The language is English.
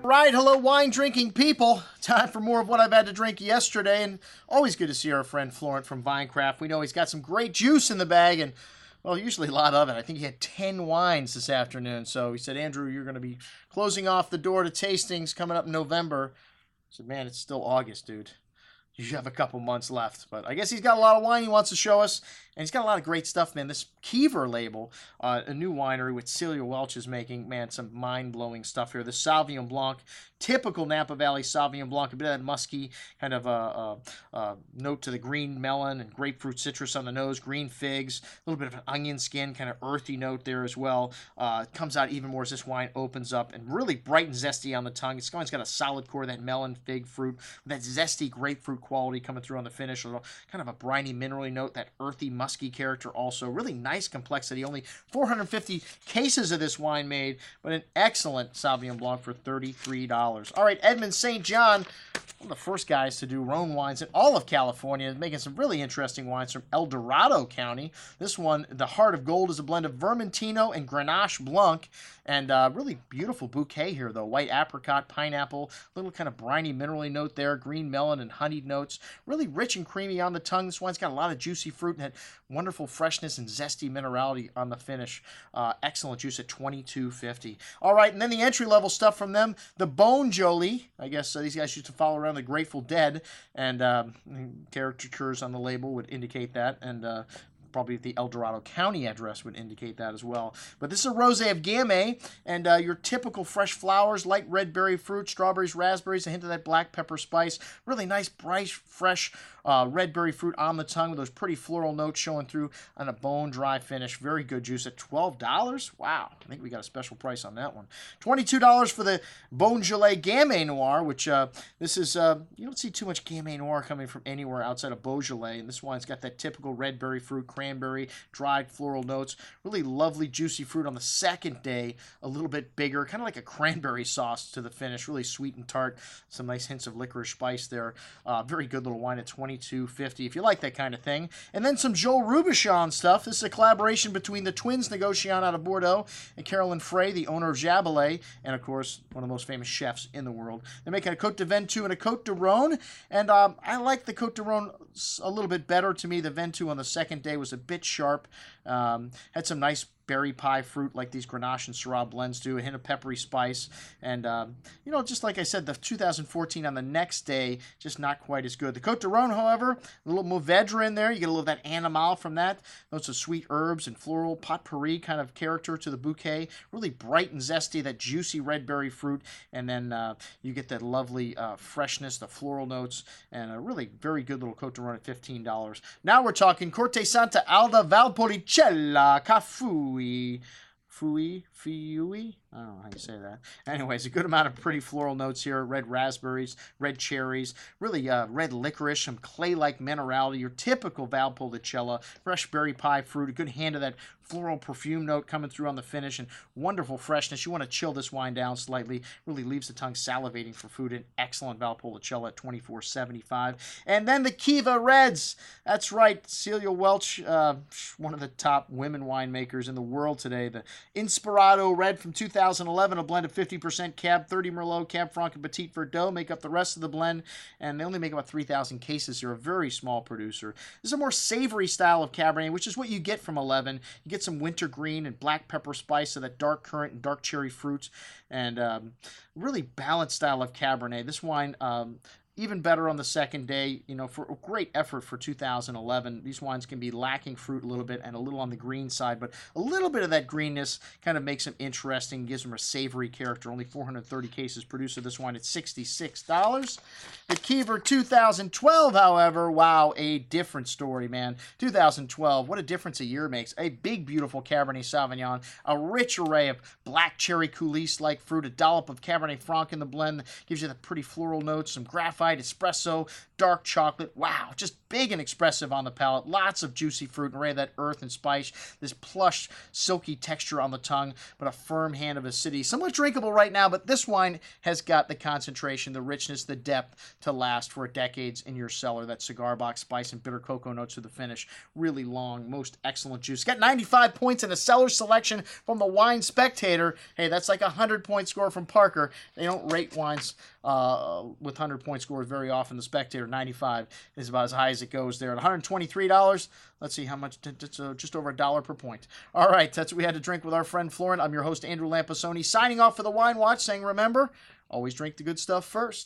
right, hello wine-drinking people. Time for more of what I've had to drink yesterday, and always good to see our friend Florent from Vinecraft. We know he's got some great juice in the bag, and, well, usually a lot of it. I think he had 10 wines this afternoon, so he said, Andrew, you're going to be closing off the door to tastings coming up in November. I said, man, it's still August, dude. You have a couple months left, but I guess he's got a lot of wine he wants to show us, and he's got a lot of great stuff, man. This Keever label, a new winery with Celia Welch is making, man, some mind-blowing stuff here. The Sauvignon Blanc, typical Napa Valley Sauvignon Blanc, a bit of that musky kind of note to the green melon and grapefruit citrus on the nose, green figs, a little bit of an onion skin, kind of earthy note there as well. It comes out even more as this wine opens up, and really bright and zesty on the tongue. It's got a solid core of that melon, fig, fruit, with that zesty grapefruit quality coming through on the finish. A little, kind of a briny, minerally note, that earthy, musky character also. Really nice complexity. Only 450 cases of this wine made, but an excellent Sauvignon Blanc for $33. All right, Edmunds St. John, one of the first guys to do Rhone wines in all of California, making some really interesting wines from El Dorado County. This one, the Heart of Gold, is a blend of Vermentino and Grenache Blanc, and really beautiful bouquet here, though. White apricot, pineapple, little kind of briny, minerally note there, green melon and honeyed notes. Really rich and creamy on the tongue. This wine's got a lot of juicy fruit and had wonderful freshness and zesty minerality on the finish. Excellent juice at $22.50. All right, and then the entry-level stuff from them, the Bone Jolie. I guess these guys used to follow around the Grateful Dead, and caricatures on the label would indicate that, and probably the El Dorado County address would indicate that as well. But this is a rosé of Gamay, and your typical fresh flowers, light red berry fruit, strawberries, raspberries, a hint of that black pepper spice. Really nice, bright, fresh red berry fruit on the tongue with those pretty floral notes showing through on a bone-dry finish. Very good juice at $12. Wow, I think we got a special price on that one. $22 for the Beaujolais Gamay Noir, which this is, you don't see too much Gamay Noir coming from anywhere outside of Beaujolais, and this wine's got that typical red berry fruit, cranberry, dried floral notes. Really lovely, juicy fruit on the second day. A little bit bigger, kind of like a cranberry sauce to the finish. Really sweet and tart. Some nice hints of licorice spice there. Very good little wine at $22.50 if you like that kind of thing. And then some Joel Robuchon stuff. This is a collaboration between the twins Negociant out of Bordeaux and Carolyn Frey, the owner of Jabelet, and of course one of the most famous chefs in the world. They're making a Côte de Ventoux and a Côte de Rhône, and I like the Côte de Rhône a little bit better. To me, the Ventoux on the second day was a bit sharp. Had some nice berry pie fruit like these Grenache and Syrah blends do, a hint of peppery spice, and you know, just like I said, the 2014 on the next day, just not quite as good. The Côte de Rhône, however, a little Mourvedre in there. You get a little of that animal from that. Notes of sweet herbs and floral potpourri kind of character to the bouquet. Really bright and zesty, that juicy red berry fruit, and then you get that lovely freshness, the floral notes, and a really very good little Côte de Rhône at $15. Now we're talking Corte Santa Alda Valpolicella Cafui. Fiui? I don't know how you say that. Anyways, a good amount of pretty floral notes here. Red raspberries, red cherries, really red licorice, some clay-like minerality, your typical Valpolicella, fresh berry pie fruit, a good hand of that floral perfume note coming through on the finish, and wonderful freshness. You want to chill this wine down slightly. Really leaves the tongue salivating for food. An excellent Valpolicella at $24.75. And then the Keever Reds. That's right, Celia Welch, one of the top women winemakers in the world today. The Inspirado Red from 2011, a blend of 50% Cab, 30 Merlot, Cab Franc, and Petit Verdot make up the rest of the blend, and they only make about 3,000 cases. They're a very small producer. This is a more savory style of Cabernet, which is what you get from 11. You get some wintergreen and black pepper spice, so that dark currant and dark cherry fruits, and really balanced style of Cabernet. This wine, even better on the second day, you know, for a great effort for 2011. These wines can be lacking fruit a little bit and a little on the green side, but a little bit of that greenness kind of makes them interesting, gives them a savory character. Only 430 cases produced of this wine at $66. The Keever 2012, however, wow, a different story, man. 2012, what a difference a year makes. A big, beautiful Cabernet Sauvignon, a rich array of black cherry coulis-like fruit, a dollop of Cabernet Franc in the blend, gives you the pretty floral notes, some graphite, espresso, dark chocolate. Wow, just big and expressive on the palate. Lots of juicy fruit, and array of that earth and spice. This plush, silky texture on the tongue, but a firm hand of acidity. Somewhat drinkable right now, but this wine has got the concentration, the richness, the depth to last for decades in your cellar. That cigar box spice and bitter cocoa notes to the finish. Really long, most excellent juice. Got 95 points in a cellar selection from the Wine Spectator. Hey, that's like a 100-point score from Parker. They don't rate wines with 100-point scores very often. The Spectator 95 is about as high as it goes there. At $123, let's see how much, just over $1 per point. All right, that's what we had to drink with our friend Florent. I'm your host, Andrew Lampasoni, signing off for the Wine Watch, saying remember, always drink the good stuff first.